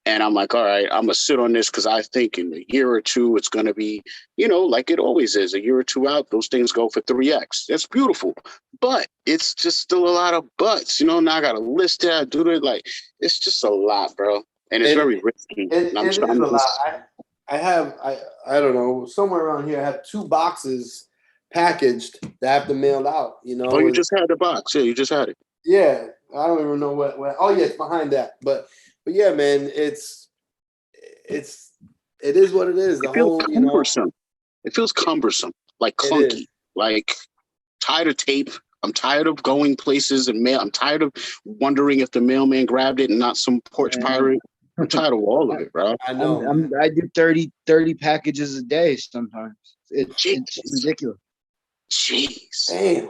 And I'm like, all right, I'm gonna sit on this because I think in a year or two it's gonna be, like it always is. A year or two out, those things go for 3x. That's beautiful, but it's just still a lot of buts. Now I gotta list that, do it. Like it's just a lot, bro, and it's very risky. And I'm It is trying a to lot. just. I don't know, somewhere around here I have 2 boxes packaged that have to mail out. Oh, you just had the box. Yeah, you just had it. Yeah, I don't even know what. Oh yeah, it's behind that. But yeah, man, it is what it is. It The feels whole, cumbersome. It feels cumbersome, like it is. clunky, like tired of tape. I'm tired of going places and mail. I'm tired of wondering if the mailman grabbed it and not some porch pirate. I'm tired of all of it, bro. I know, man. I do 30 packages a day sometimes. It's ridiculous. Jeez. Damn.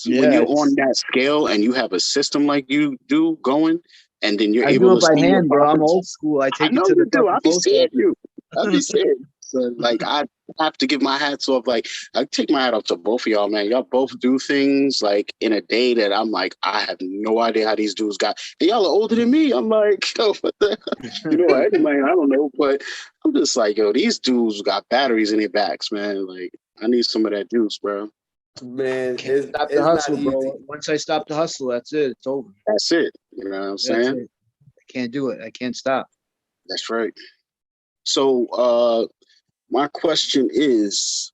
When you're on that scale and you have a system like you do going, and then you're I able do it to by see hand, bro. I'm old school. I take it to the I be post seeing office. you. I be seeing. So like I have to give my hats off. Like I take my hat off to both of y'all, man. Y'all both do things like in a day that I'm like, I have no idea how these dudes got. And y'all are older than me. I'm like, yo, what the what? Man, I don't know, but I'm just like, yo, these dudes got batteries in their backs, man. Like I need some of that juice, bro. Man, Can't stop the it's hustle, not bro. easy. Once I stop the hustle, that's it. It's over. That's it. You know what I'm That's saying? it. I can't do it. I can't stop. That's right. So my question is,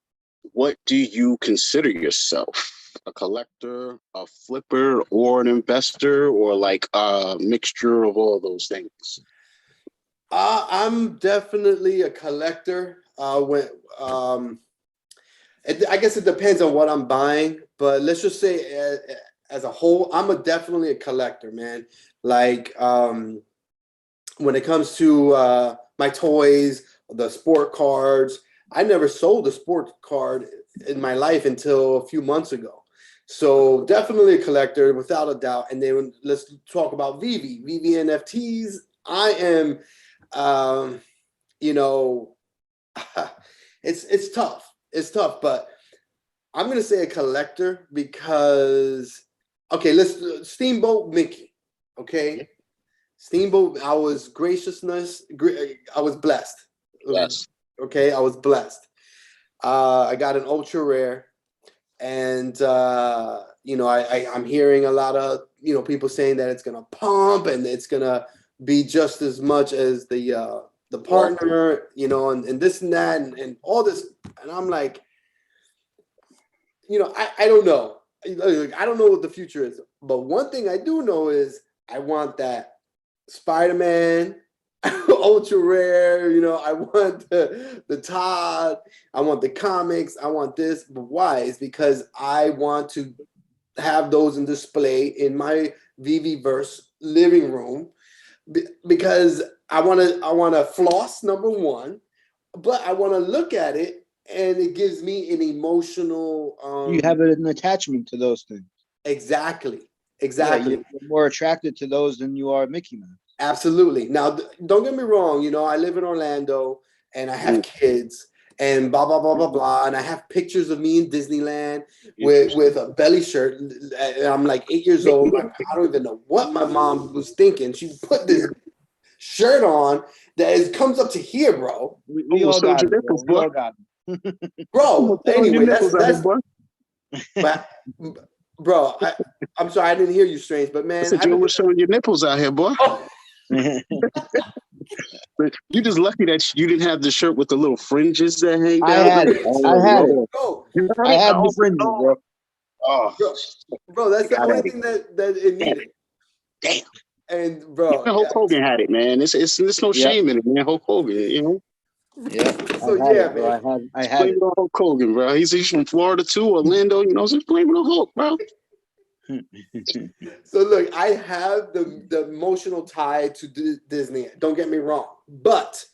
what do you consider yourself? A collector, a flipper, or an investor, or like a mixture of all those things? I'm definitely a collector. I guess it depends on what I'm buying, but let's just say as a whole, definitely a collector, man. Like when it comes to my toys, the sport cards, I never sold a sport card in my life until a few months ago. So definitely a collector without a doubt. And then let's talk about Veve NFTs. I am, you know, it's tough. It's tough, but I'm gonna say a collector because let's Steamboat Mickey. Okay, Steamboat. I was I was blessed. Yes. Okay, I was blessed. I got an ultra rare, and I'm hearing a lot of people saying that it's gonna pump and it's gonna be just as much as the partner, and this and that and all this, and I'm like, I don't know. I don't know what the future is, but one thing I do know is I want that Spider-Man ultra rare. I want the Todd. I want the comics. I want this. But why? It's because I want to have those in display in my Veveverse living room because I want to floss, number one, but I want to look at it and it gives me an emotional. You have an attachment to those things. Exactly. Yeah, you're more attracted to those than you are Mickey Mouse. Absolutely. Now, don't get me wrong. I live in Orlando and I have kids and blah, blah, blah, blah, blah. And I have pictures of me in Disneyland with a belly shirt. And I'm like 8 years old. I don't even know what my mom was thinking. She put this shirt on that comes up to here, bro. We all got it, bro. We all got it. Bro, anyway, that's but, bro, I'm sorry, I didn't hear you, Strange, but man, I said you were showing your nipples out here, boy. Oh. You're just lucky that you didn't have the shirt with the little fringes that hang down. I had it. I had the fringes, bro. Oh, bro, that's the only thing that it needed. Damn. And bro, even Hulk Hogan had it, man. It's no shame in it, man. Hulk Hogan, Yeah. So yeah, man. I had it on Hulk Hogan, bro. He's from Florida too, Orlando. So blame it on Hulk, bro. So look, I have the emotional tie to Disney. Don't get me wrong, but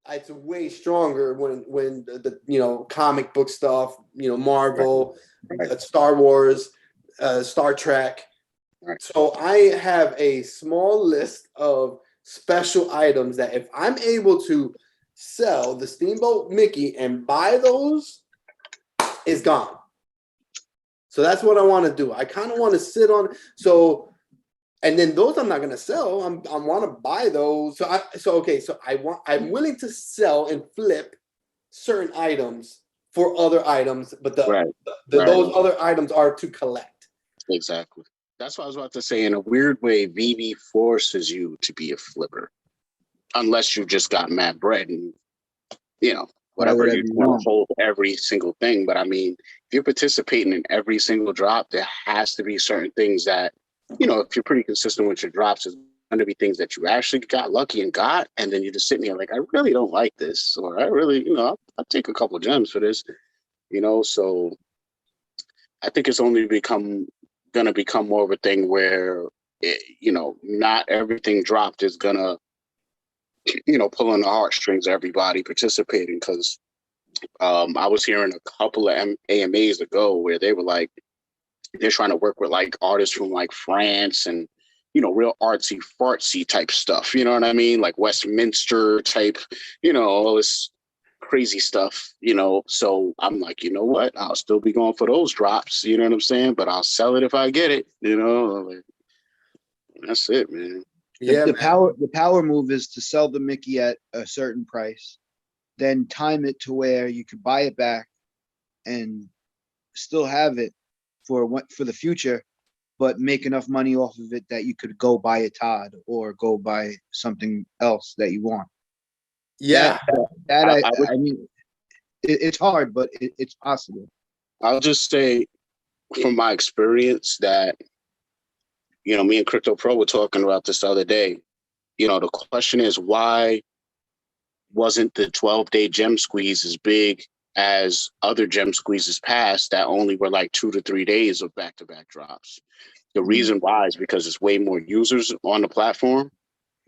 it's way stronger when the comic book stuff, Marvel, Star Wars, Star Trek. Right. So I have a small list of special items that if I'm able to sell the Steamboat Mickey and buy those, it's gone. So that's what I want to do. I kind of want to sit on. So And then those I'm not gonna sell. I want to buy those. I'm willing to sell and flip certain items for other items, but Right. those other items are to collect. Exactly. That's what I was about to say. In a weird way, Veve forces you to be a flipper, unless you just got mad bread and whatever you want to hold every single thing. But I mean, if you're participating in every single drop, there has to be certain things that, if you're pretty consistent with your drops, there's going to be things that you actually got lucky and got, and then you're just sitting here like, I really don't like this, or I really, I'll take a couple gems for this, So I think it's only going to become more of a thing where, not everything dropped is going to, pull on the heartstrings of everybody participating, because I was hearing a couple of AMAs ago where they were like, they're trying to work with like artists from like France and, real artsy fartsy type stuff. You know what I mean? Like Westminster type, all this crazy stuff, So I'm like, you know what? I'll still be going for those drops. You know what I'm saying? But I'll sell it if I get it, Like, that's it, man. Yeah, the power move is to sell the Mickey at a certain price, then time it to where you could buy it back and still have it for the future, but make enough money off of it that you could go buy a Todd or go buy something else that you want. Yeah, I mean, it's hard, but it's possible. I'll just say from my experience that, me and Crypto Pro were talking about this the other day. The question is, why wasn't the 12-day gem squeeze as big as other gem squeezes past that only were like 2 to 3 days of back-to-back drops? The reason why is because there's way more users on the platform.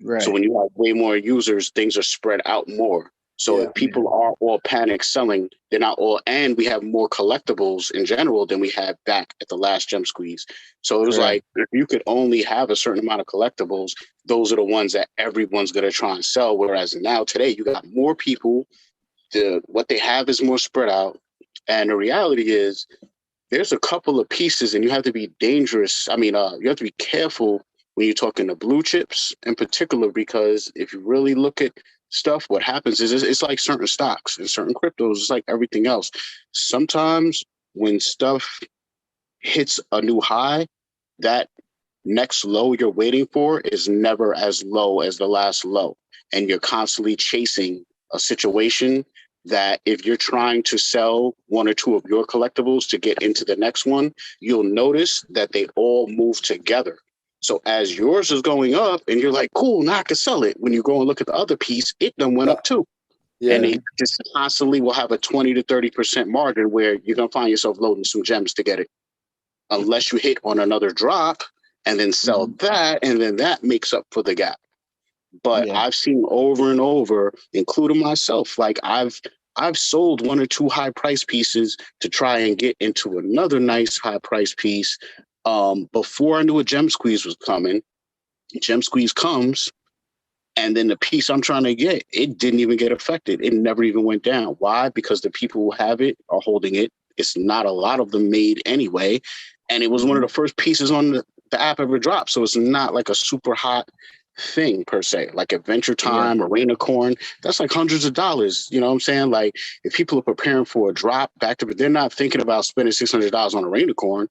Right. So when you have way more users, things are spread out more. So if people are all panic selling, they're not all, and we have more collectibles in general than we had back at the last gem squeeze. So it was like, if you could only have a certain amount of collectibles, those are the ones that everyone's going to try and sell. Whereas now today, you got more people, what they have is more spread out. And the reality is there's a couple of pieces and you have to be dangerous. I mean, you have to be careful when you're talking to blue chips in particular, because if you really look at stuff, what happens is it's like certain stocks and certain cryptos, it's like everything else. Sometimes when stuff hits a new high, that next low you're waiting for is never as low as the last low. And you're constantly chasing a situation that if you're trying to sell one or two of your collectibles to get into the next one, you'll notice that they all move together. So as yours is going up and you're like, cool, now I can sell it. When you go and look at the other piece, it done went up too. Yeah. And they just constantly will have a 20 to 30% margin where you're going to find yourself loading some gems to get it. Unless you hit on another drop and then sell that, and then that makes up for the gap. But I've seen over and over, including myself, like I've sold one or two high price pieces to try and get into another nice high price piece. Before I knew a gem squeeze was coming, gem squeeze comes, and then the piece I'm trying to get, it didn't even get affected. It never even went down. Why? Because the people who have it are holding it. It's not a lot of them made anyway. And it was one of the first pieces on the app ever dropped. So it's not like a super hot thing per se, like Adventure Time or Rainicorn. That's like hundreds of dollars. You know what I'm saying? Like if people are preparing for a drop back to, they're not thinking about spending $600 on a Rainicorn.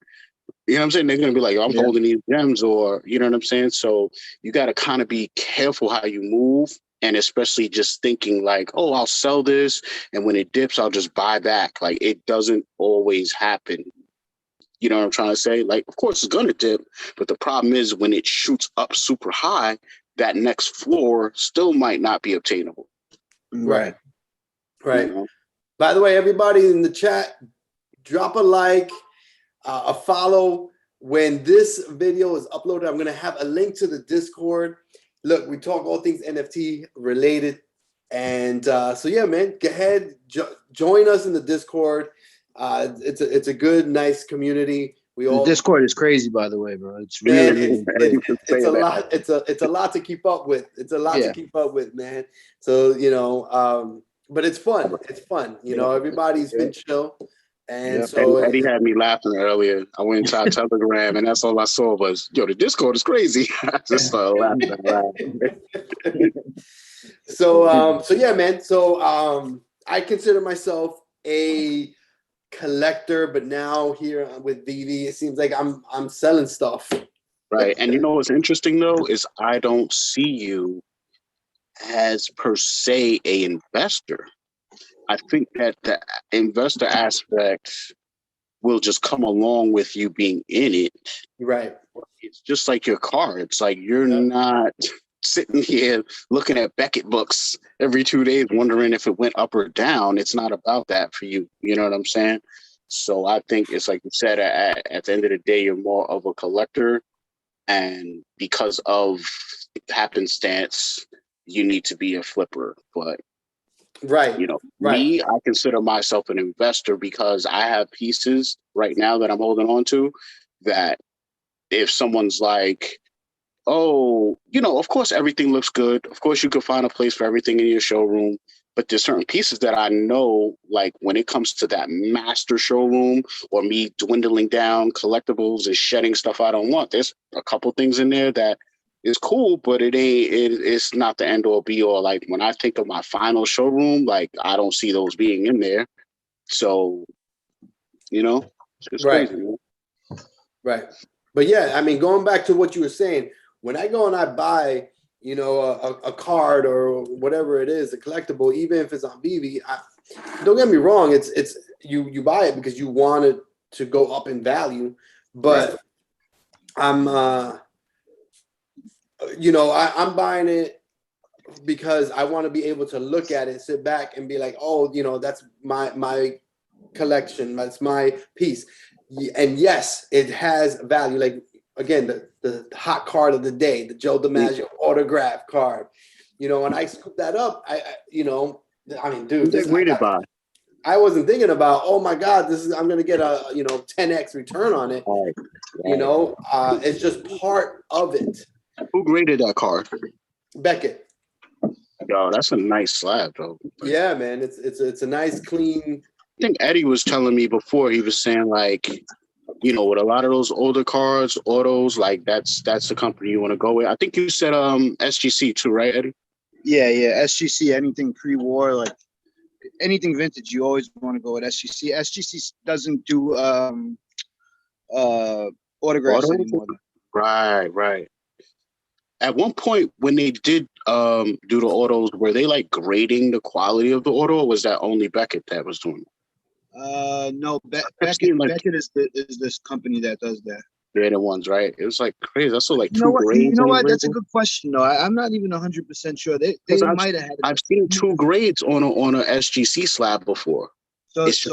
You know what I'm saying? They're going to be like, I'm holding these gems, or, you know what I'm saying? So you got to kind of be careful how you move. And especially just thinking like, oh, I'll sell this, and when it dips, I'll just buy back. Like it doesn't always happen. You know what I'm trying to say? Like, of course, it's going to dip, but the problem is when it shoots up super high, that next floor still might not be obtainable. Right. You know? By the way, everybody in the chat, drop a like, a follow. When this video is uploaded, I'm going to have a link to the Discord. Look, we talk all things NFT related. And so, yeah, man, go ahead, join us in the Discord. It's a good, nice community. The Discord is crazy, by the way, bro. It's really, it's a lot. It's a lot to keep up with. It's a lot to keep up with, man. So, you know, but it's fun. It's fun. You know, everybody's been chill. And Yep. so Eddie had me laughing earlier. I went into our Telegram, and that's all I saw was, yo, the Discord is crazy. I just started laughing. so yeah, man. So I consider myself a collector, but now here with Veve, it seems like I'm selling stuff. Right. And you know what's interesting though is I don't see you as per se a investor. I think that the investor aspect will just come along with you being in it. Right. It's just like your car. It's like you're not sitting here looking at Beckett books every 2 days wondering if it went up or down. It's not about that for you. You know what I'm saying? So I think it's like you said, at the end of the day, you're more of a collector. And because of happenstance, you need to be a flipper. But right, you know, right. me, I consider myself an investor because I have pieces right now that I'm holding on to that if someone's like, oh, you know, of course, everything looks good. Of course, you could find a place for everything in your showroom. But there's certain pieces that I know, like when it comes to that master showroom or me dwindling down collectibles and shedding stuff I don't want, there's a couple things in there that is cool, but it's not the end all be all. Like when I think of my final showroom, like I don't see those being in there. So, you know, it's Right. crazy. Man. Right. But yeah, I mean, going back to what you were saying, when I go and I buy, you know, a card or whatever it is, a collectible, even if it's on Veve, don't get me wrong, it's you buy it because you want it to go up in value, but I'm you know, I'm buying it because I want to be able to look at it, sit back and be like, oh, you know, that's my collection, that's my piece. And yes, it has value. Like again, the hot card of the day, the Joe DiMaggio autograph card, you know, and I scoop that up. You know, I mean, dude, I wasn't thinking about, oh my God, I'm going to get a, you know, 10x return on it. Right. You know, it's just part of it. Who graded that card? Beckett. Yo, that's a nice slab, though. Yeah, man, it's a nice, clean. I think Eddie was telling me before, he was saying like, you know, with a lot of those older cards, autos, like that's the company you want to go with. I think you said SGC too, right, Eddie? Yeah, SGC, anything pre-war, like anything vintage, you always want to go with SGC. SGC doesn't do autographs anymore. Right. At one point, when they did do the autos, were they like grading the quality of the auto, or was that only Beckett that was doing it? No, Beckett is this company that does that. They're the ones, right? It was like crazy. That's so like two grades. You know what? That's a good question, though. I'm not even 100% sure. They might have had. I've seen 2 grades on a SGC slab before. If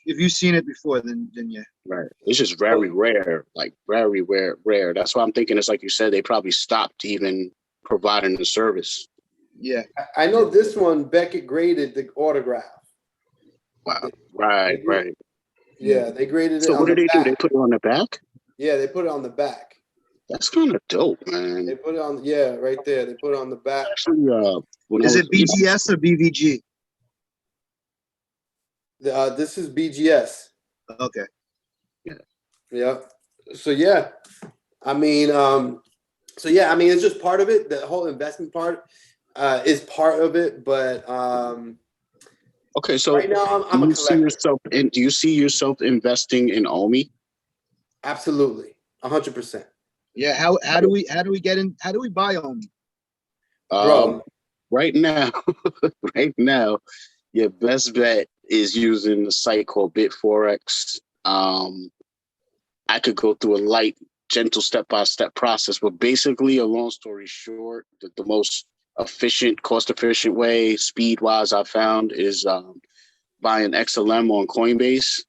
you've seen it before, then yeah. Right. It's just very rare, like very rare. That's why I'm thinking it's like you said, they probably stopped even providing the service. Yeah. I know this one, Beckett graded the autograph. Wow. Right. Yeah, they graded it. So what did they do? They put it on the back? Yeah, they put it on the back. That's kind of dope, man. They put it on, right there. They put it on the back. Actually, is it BGS or BVG? This is BGS. Okay. Yeah. So yeah, I mean, it's just part of it. The whole investment part is part of it, but okay. So right now, I'm a collector. Do you see yourself investing in OMI? Absolutely, 100%. Yeah. How do we get in? How do we buy OMI? Bro, right now, your best bet is using the site called BitForex. I could go through a light, gentle step-by-step process, but basically, a long story short, the most efficient, cost-efficient way, speed-wise, I found is buying XLM on Coinbase,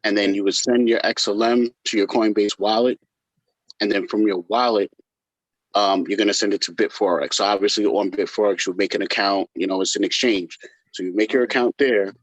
and then you would send your XLM to your Coinbase wallet, and then from your wallet, you're going to send it to BitForex. So obviously, on BitForex, you make an account. You know, it's an exchange. So you make your account there,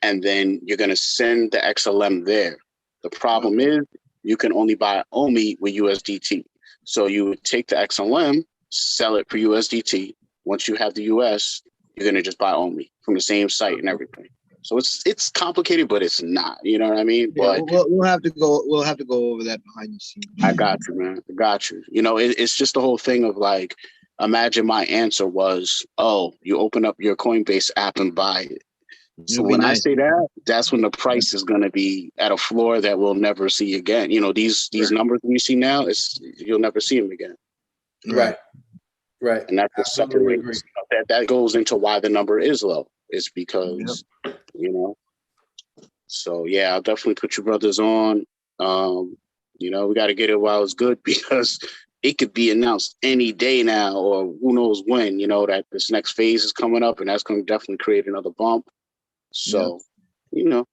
and then you're going to send the XLM there. The problem is you can only buy OMI with USDT. So you would take the XLM, sell it for USDT. Once you have the US, you're going to just buy OMI from the same site and everything. So it's complicated, but it's not. You know what I mean? Yeah, But we'll have to go. We'll have to go over that behind the scenes. I got you, man. I got you. You know, it's just the whole thing of like, imagine my answer was, oh, you open up your Coinbase app and buy it. So It'd be when I nice. say that, that's when the price is going to be at a floor that we'll never see again. You know, these numbers you see now, you'll never see them again. Right. And that's the second Absolutely rate. agree. That goes into why the number is low. It's because, you know. So yeah, I'll definitely put you brothers on. You know, we got to get it while it's good because it could be announced any day now, or who knows when. You know that this next phase is coming up, and that's going to definitely create another bump. So, you know.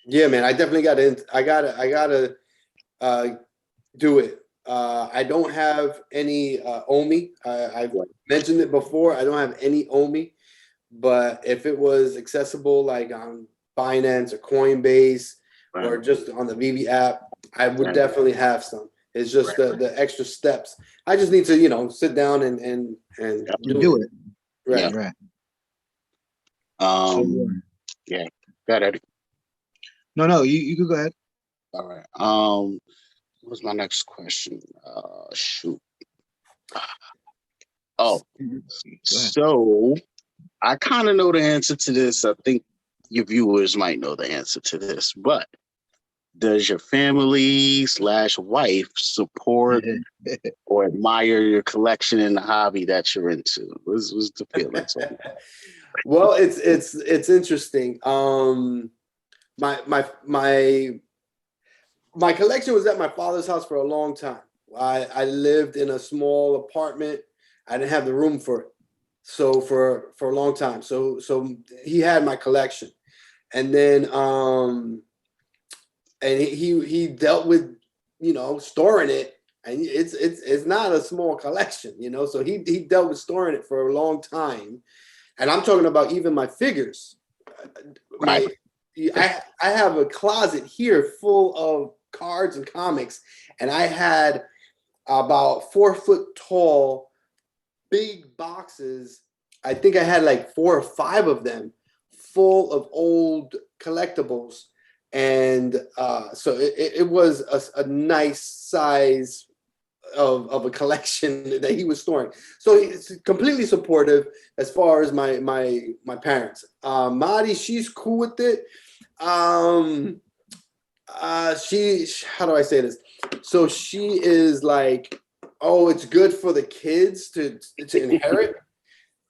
Yeah, man, I definitely I gotta do it. I don't have any OMI. I've mentioned it before. I don't have any OMI, but if it was accessible, like on Binance or Coinbase or just on the Veve app, I would definitely have some. It's just the extra steps. I just need to, you know, sit down and do it. Right. Yeah. Yeah. Got it. No, you could go ahead. All right. What was my next question? Shoot. Oh, so I kind of know the answer to this. I think your viewers might know the answer to this, but does your family / wife support or admire your collection and the hobby that you're into? What's the feelings? Well, it's interesting. My collection was at my father's house for a long time. I lived in a small apartment. I didn't have the room for it. So for a long time. So he had my collection. And then and he dealt with, you know, storing it. And it's not a small collection, you know. So he dealt with storing it for a long time. And I'm talking about even my figures. I have a closet here full of cards and comics, and I had about 4 foot tall big boxes. I think I had like 4 or 5 of them full of old collectibles, and so it was a nice size of a collection that he was storing. So he's completely supportive as far as my parents. Madi, she's cool with it. She, how do I say this? So she is like, oh, it's good for the kids to inherit,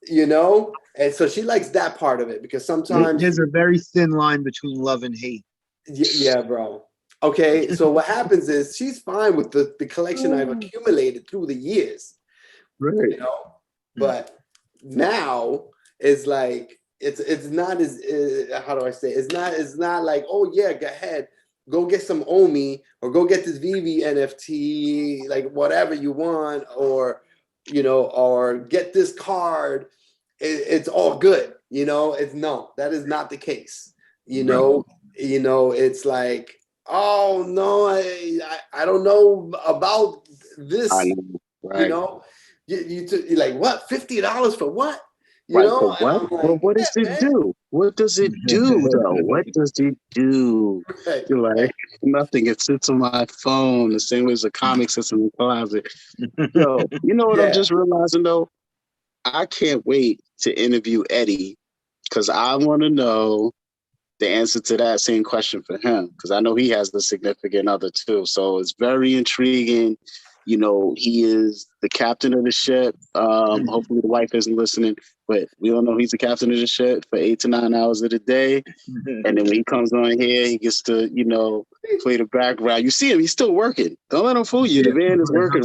you know? And so she likes that part of it because sometimes there's a very thin line between love and hate. Yeah, bro. Okay, so what happens is she's fine with the collection I've accumulated through the years, right? You know, but now it's like it's not as how do I say? It's not like, oh yeah, go ahead, go get some OMI or go get this Veve NFT, like whatever you want, or you know, or get this card. It's all good, you know. That is not the case, you know. You know, it's like, oh no, I don't know about this. You know, you're like, what, $50 for what? You know, for what? Like, well, what does it do? What does it do though? What does it do? You're like, nothing. It sits on my phone the same way as a comic sits in the closet. Yo, you know what I'm just realizing though? I can't wait to interview Eddie because I want to know the answer to that same question for him because I know he has the significant other too. So it's very intriguing. You know, he is the captain of the ship. Hopefully the wife isn't listening, but we all know he's the captain of the ship for 8 to 9 hours of the day. And then when he comes on here, he gets to, you know, play the background. You see him, he's still working. Don't let him fool you. The man is working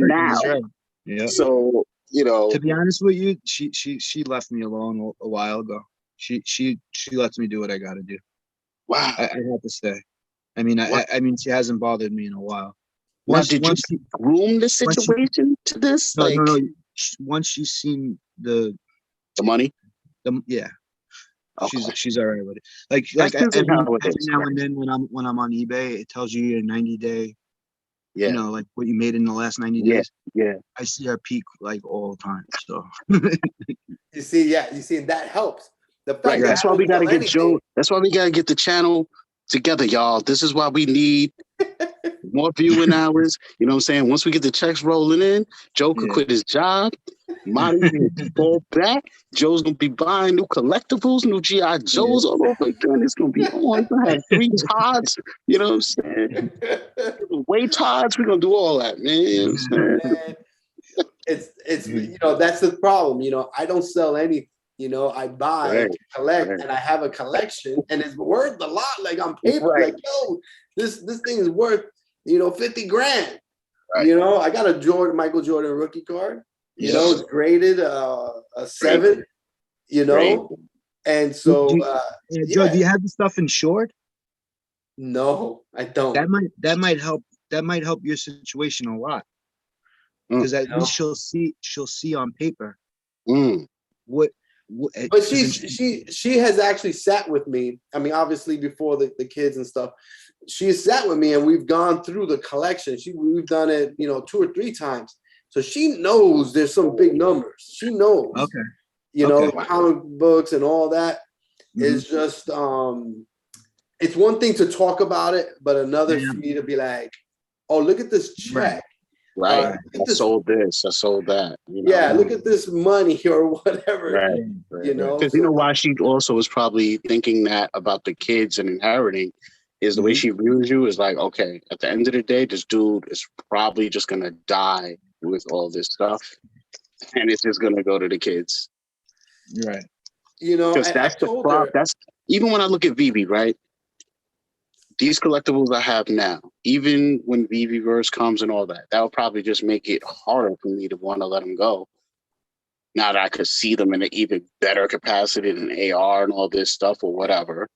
now. Yeah. So, you know, to be honest with you, she left me alone a while ago. She lets me do what I got to do. Wow. I have to stay. I mean, I mean, she hasn't bothered me in a while. Did you groom the situation to this? No. Once she's seen the money, yeah, okay. she's all right with it. Like every now and then when I'm on eBay, it tells you your 90-day. Yeah. You know, like what you made in the last 90 days. Yeah. I see her peak like all the time. So you see, that helps The fact Right. that That's I why we don't got to sell get Joe. anything. That's why we got to get the channel together, y'all. This is why we need more viewing hours. You know what I'm saying? Once we get the checks rolling in, Joe could Yeah. quit his job. Monty will fall back. Joe's gonna be buying new collectibles, new GI Joes all over again. It's gonna be on. We're gonna have 3 Tods. You know what I'm saying? Way Tods. We're gonna do all that, man. You know what I'm saying? Man, it's you know, that's the problem. You know, I don't sell anything. You know, I buy Right. to collect, Right. and I have a collection, and it's worth a lot. Like on paper, Right. like yo, this thing is worth, you know, 50 grand. Right. You know, I got a Michael Jordan rookie card. You Yes. know, it's graded a 7. You know, Great. and so Joe, yeah. do you have the stuff insured? No, I don't. That might help your situation a lot. Because at least she'll see on paper what But she has actually sat with me. I mean, obviously before the kids and stuff, she has sat with me and we've gone through the collection. We've done it, you know, 2 or 3 times. So she knows there's some big numbers. She knows. Okay. You know, comic books and all that is just it's one thing to talk about it, but another for me to be like, oh, look at this check. Right. I sold this. I sold that. You know? Yeah, look at this money or whatever. Right. You know, because you know why she also was probably thinking that about the kids and inheriting is the way she views you is like, okay, at the end of the day, this dude is probably just gonna die with all this stuff, and it's just gonna go to the kids. Right. You know, Because that's the problem. That's even when I look at Veve, right? These collectibles I have now, even when Veveverse comes and all that, that will probably just make it harder for me to want to let them go. Now that I could see them in an even better capacity than AR and all this stuff or whatever.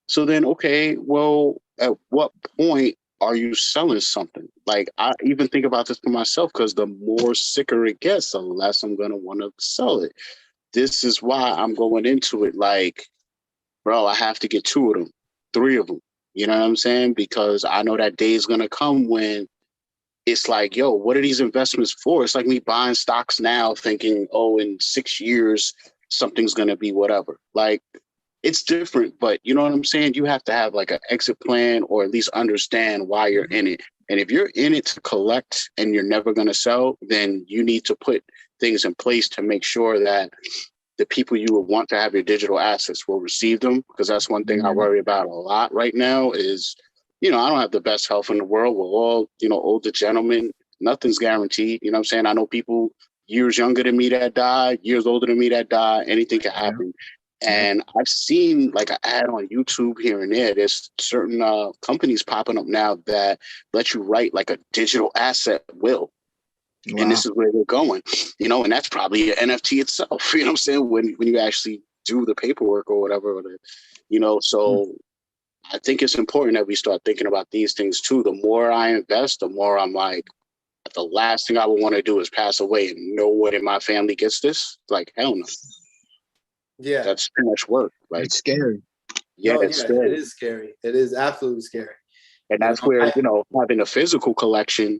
So then, okay, well, at what point are you selling something? Like, I even think about this for myself because the more sicker it gets, the less I'm going to want to sell it. This is why I'm going into it like, bro, I have to get 2 of them, 3 of them. You know what I'm saying? Because I know that day is going to come when it's like, yo, what are these investments for? It's like me buying stocks now thinking, oh, in 6 years, something's going to be whatever. Like, it's different, but you know what I'm saying? You have to have like an exit plan or at least understand why you're in it. And if you're in it to collect and you're never going to sell, then you need to put things in place to make sure that the people you would want to have your digital assets will receive them. Because that's one thing I worry about a lot right now is, you know, I don't have the best health in the world. We're all, you know, older gentlemen. Nothing's guaranteed. You know what I'm saying? I know people years younger than me that die, years older than me that die. Anything can happen. And I've seen like an ad on YouTube here and there. There's certain companies popping up now that let you write like a digital asset will. Wow. And this is where they're going, you know, and that's probably an NFT itself, you know what I'm saying? When you actually do the paperwork or whatever, you know, so I think it's important that we start thinking about these things too. The more I invest, the more I'm like, the last thing I would want to do is pass away and no one in my family gets this. Like, hell no. Yeah. That's too much work. Like, it's scary. Yeah, it's scary. It is scary. It is absolutely scary. And that's where, you know, having a physical collection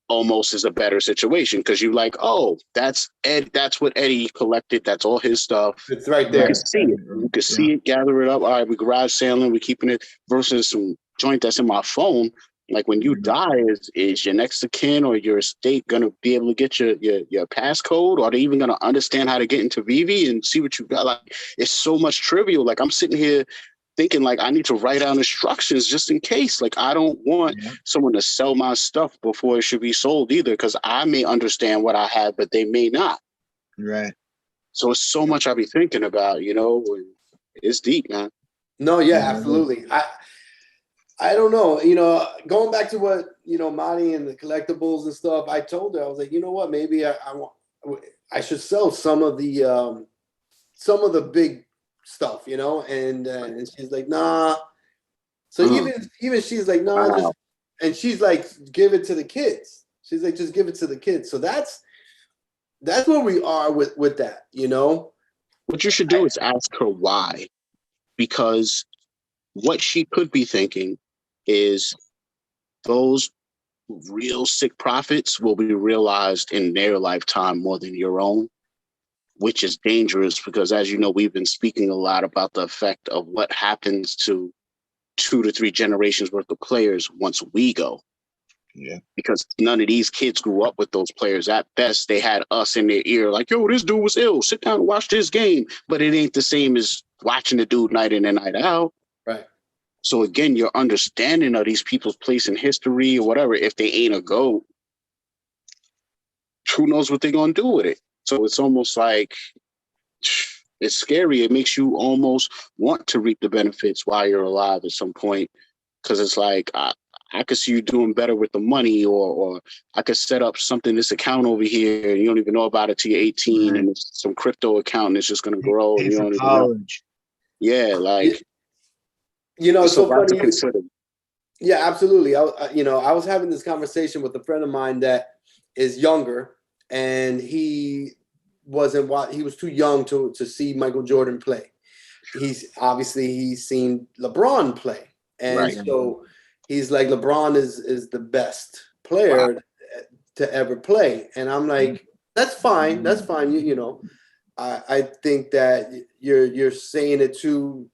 almost is a better situation because you're like, oh, that's Ed. That's what Eddie collected. That's all his stuff. It's right there. You can see it. You can see it, gather it up. All right, we garage selling, we're keeping it versus some joint that's in my phone. Like when you die, is your next of kin or your estate going to be able to get your passcode? Or are they even going to understand how to get into Veve and see what you got? Like, it's so much trivial. Like I'm sitting here thinking like I need to write down instructions just in case. Like I don't want someone to sell my stuff before it should be sold either, because I may understand what I have, but they may not. Right. So it's so much I be thinking about, you know. It's deep, man. No, yeah, absolutely. I don't know, you know, going back to what, you know, Mani and the collectibles and stuff, I told her, I was like, you know what, maybe I should sell some of the big stuff, you know, and she's like, nah. So even she's like, nah, just, and she's like, give it to the kids. She's like, just give it to the kids. So that's where we are with that, you know. What you should do is ask her why, because what she could be thinking is those real sick profits will be realized in their lifetime more than your own. which is dangerous because, as you know, we've been speaking a lot about the effect of what happens to 2 to 3 generations worth of players once we go. Yeah. Because none of these kids grew up with those players. At best, they had us in their ear like, yo, this dude was ill. Sit down and watch this game. But it ain't the same as watching the dude night in and night out. Right. So again, your understanding of these people's place in history or whatever, if they ain't a GOAT, who knows what they're going to do with it? So it's almost like it's scary. It makes you almost want to reap the benefits while you're alive at some point. Because it's like, I could see you doing better with the money, or I could set up something, this account over here, and you don't even know about it till you're 18, and it's some crypto account, and it's just going to grow. Pay and you for don't even college. know. Yeah, like, you know, it's so lot to funny. consider. Yeah, absolutely. I was having this conversation with a friend of mine that is younger, and he was too young to see Michael Jordan play. He's seen LeBron play, and so he's like, LeBron is the best player to ever play. And I'm like, that's fine. That's fine. You know, I think that you're saying it to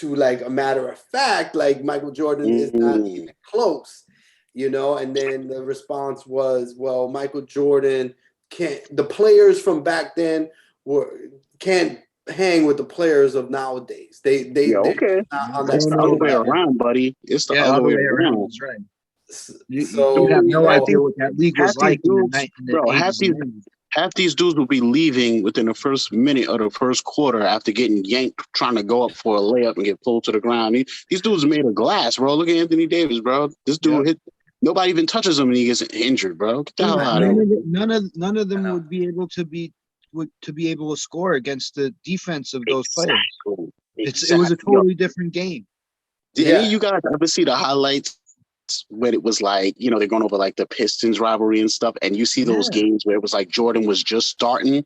like a matter of fact, like Michael Jordan is not even close, you know. And then the response was, well, Michael Jordan the players from back then can't hang with the players of nowadays. They're okay. on that It's the other way around, buddy. It's the other way around. That's right. So you have no half idea what that league was like in the bro, 80s and 90s. half these dudes will be leaving within the first minute of the first quarter after getting yanked, trying to go up for a layup and get pulled to the ground. These dudes are made of glass, bro. Look at Anthony Davis, bro. This dude hit. Nobody even touches him and he gets injured, bro. Get the hell out of here. None of them would be able to score against the defense of those players. It was a totally different game. Did any of you guys ever see the highlights when it was like, you know, they're going over like the Pistons rivalry and stuff, and you see those games where it was like Jordan was just starting,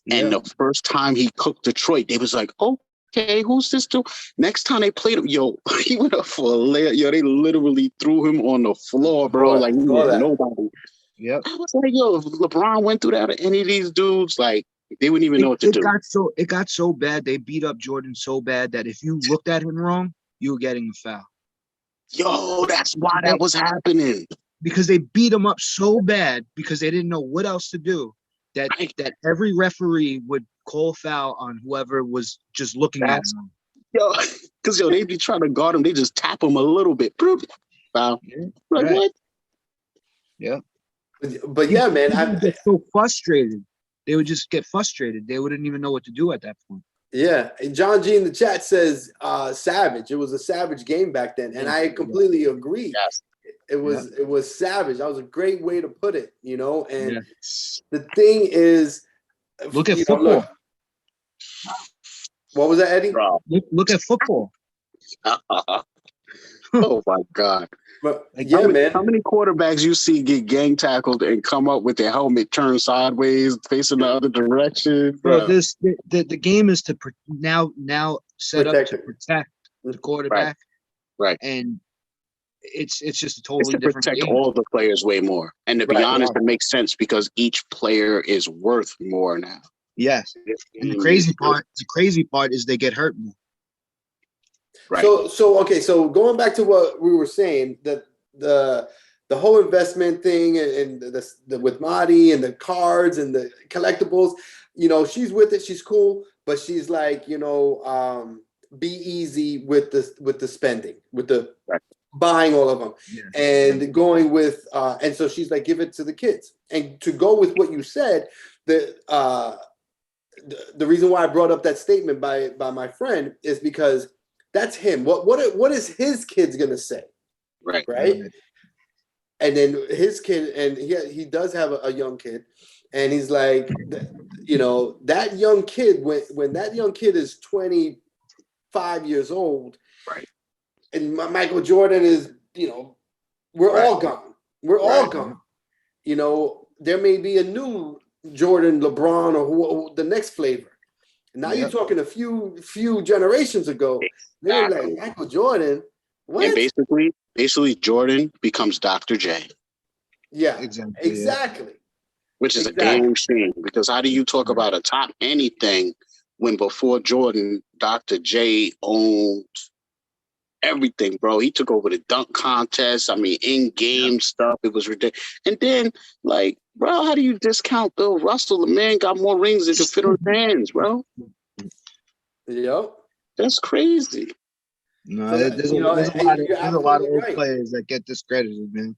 and the first time he cooked Detroit, they was like, okay, who's this dude? Next time they played him, yo, he went up for a layup. Yo, they literally threw him on the floor, bro. Like he was nobody. Yep. I was like, yo, if LeBron went through that, any of these dudes, like, they wouldn't even know what to do. It got so bad. They beat up Jordan so bad that if you looked at him wrong, you were getting a foul. Yo, that's why that was happening. Because they beat him up so bad because they didn't know what else to do. That every referee would call foul on whoever was just looking at him. Yo, because they be trying to guard him. They just tap him a little bit. Foul. Like what? Yeah. But yeah, man, I get so frustrated. They would just get frustrated. They wouldn't even know what to do at that point. Yeah. And John G in the chat says savage. It was a savage game back then. And I completely agree. Yes. It was savage. That was a great way to put it, you know. And the thing is, look at football. What was that, Eddie? Look at football. Oh my God. But man. How many quarterbacks you see get gang tackled and come up with their helmet turned sideways, facing the other direction? Bro, the game is to now set up to protect the quarterback. Right. And it's just a totally different protect game. all the players way more. And to be honest, it makes sense because each player is worth more now. Yes. And the crazy part is they get hurt more. Right. So going back to what we were saying, that the whole investment thing and the with Madi and the cards and the collectibles, you know, she's with it, she's cool, but she's like, you know, be easy with the spending, with the buying all of them, and going with and so she's like, give it to the kids. And to go with what you said, the reason why I brought up that statement by my friend is because that's him. What is his kids gonna say? Right. And then his kid, and he does have a young kid, and he's like, you know, that young kid, when that young kid is 25 years old, right? And Michael Jordan is, you know, we're all gone. We're all gone. You know, there may be a new Jordan, LeBron, or the next flavor. Now you're talking a few generations ago. They're like, Michael Jordan. What? And basically Jordan becomes Dr. J. Yeah, exactly. which is a Exactly. damn shame. Because how do you talk about a top anything when before Jordan, Dr. J owned everything, bro? He took over the dunk contest. I mean, in-game stuff. It was ridiculous. And then, like, bro, how do you discount Bill Russell? The man got more rings than could fit on his hands, bro. Yep. That's crazy. No, So, there's, you know, there's a and lot of you're there's a lot of absolutely old right. players that get discredited, man.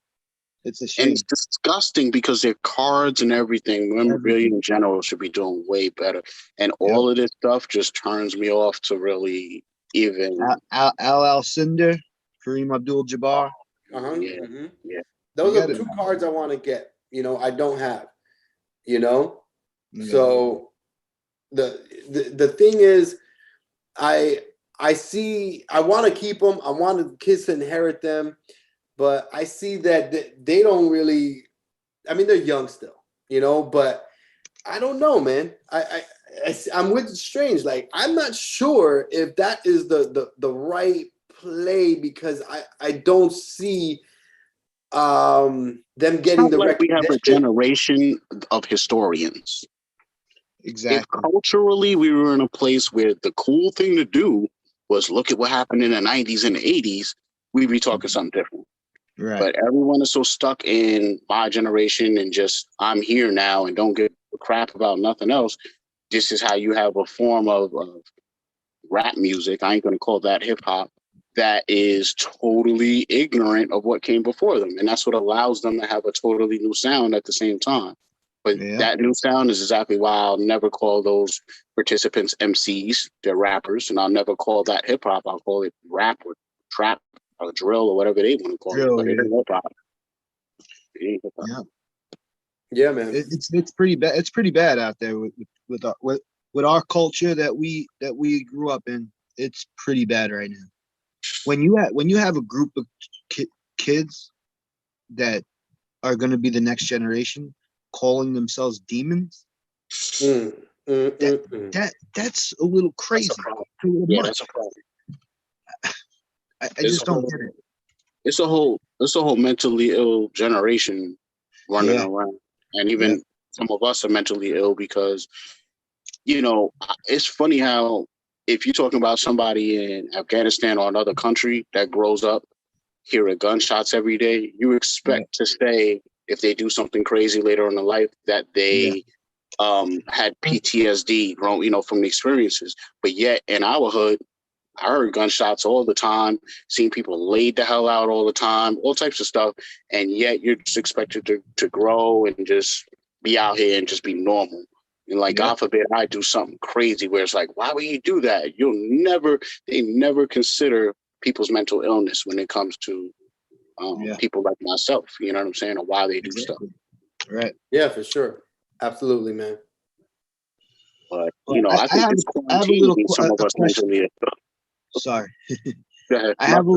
It's a And shame. it's disgusting because their cards and everything, memorabilia in general, should be doing way better. And all of this stuff just turns me off to really even. Al Alcindor, Kareem Abdul-Jabbar. Yeah. Those are 2 cards I want to get. You know, I don't have. You know, so the thing is, I see. I want to keep them. I want the kids to inherit them, but I see that they don't really. I mean, they're young still, you know, but I don't know, man. I'm with Strange. Like, I'm not sure if that is the right play, because I don't see them getting the like we have a recognition. generation of historians. Exactly. If culturally we were in a place where the cool thing to do was look at what happened in the 90s and the 80s, we'd be talking something different. Right. But everyone is so stuck in my generation and just, I'm here now and don't give a crap about nothing else. This is how you have a form of rap music. I ain't going to call that hip hop. That is totally ignorant of what came before them. And that's what allows them to have a totally new sound at the same time. But that new sound is exactly why I'll never call those participants MCs. They're rappers. And I'll never call that hip hop. I'll call it rap or trap or drill or whatever they want to call it. But it ain't hip hop. Yeah, man. It's pretty bad. It's pretty bad out there with our culture that we grew up in. It's pretty bad right now. When you have a group of kids that are going to be the next generation calling themselves demons, that's a little crazy. That's a problem. I just don't get it. It's a whole mentally ill generation running around, and even some of us are mentally ill because, you know, it's funny how if you're talking about somebody in Afghanistan or another country that grows up hearing gunshots every day, you expect to say if they do something crazy later in their life that they had PTSD, you know, from the experiences. But yet in our hood, I heard gunshots all the time, seen people laid the hell out all the time, all types of stuff. And yet you're just expected to grow and just be out here and just be normal. And like, God forbid I do something crazy where it's like, why would you do that? They never consider people's mental illness when it comes to people like myself, you know what I'm saying? Or why they do stuff. Right. Yeah, for sure. Absolutely, man. But, you know, I think this quarantine needs some of us mentally ill. Sorry. Go ahead. I have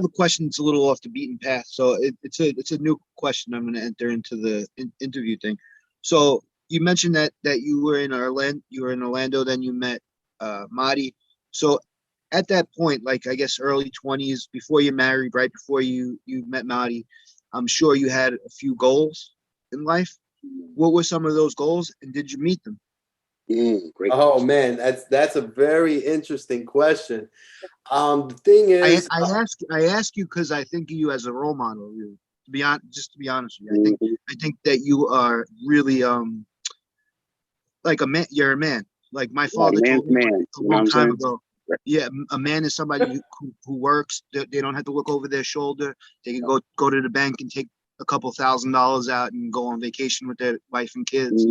a question that's a little off the beaten path. So it's a new question. I'm going to enter into the interview thing. So you mentioned that you were in Orlando, then you met Madi. So at that point, like I guess early 20s, before you married, right before you met Madi, I'm sure you had a few goals in life. What were some of those goals, and did you meet them? Great question. Man, that's a very interesting question. The thing is, I ask you because I think of you as a role model. Really. To be honest with you, I think that you are really like a man. You're a man. Like my father told me a long time ago. Yeah, a man is somebody who works. They don't have to look over their shoulder. They can go to the bank and take a couple $1,000s out and go on vacation with their wife and kids.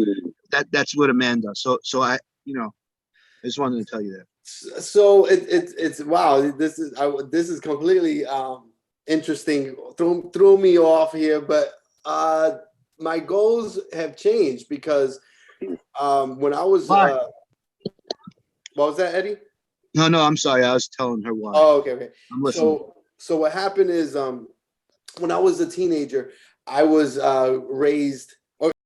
That's what a man does. So I just wanted to tell you that. So it's wow. This is completely interesting. Threw me off here, but my goals have changed because when I was what was that, Eddie? No, I'm sorry. I was telling her why. Oh, okay. I'm listening. So what happened is when I was a teenager, I was raised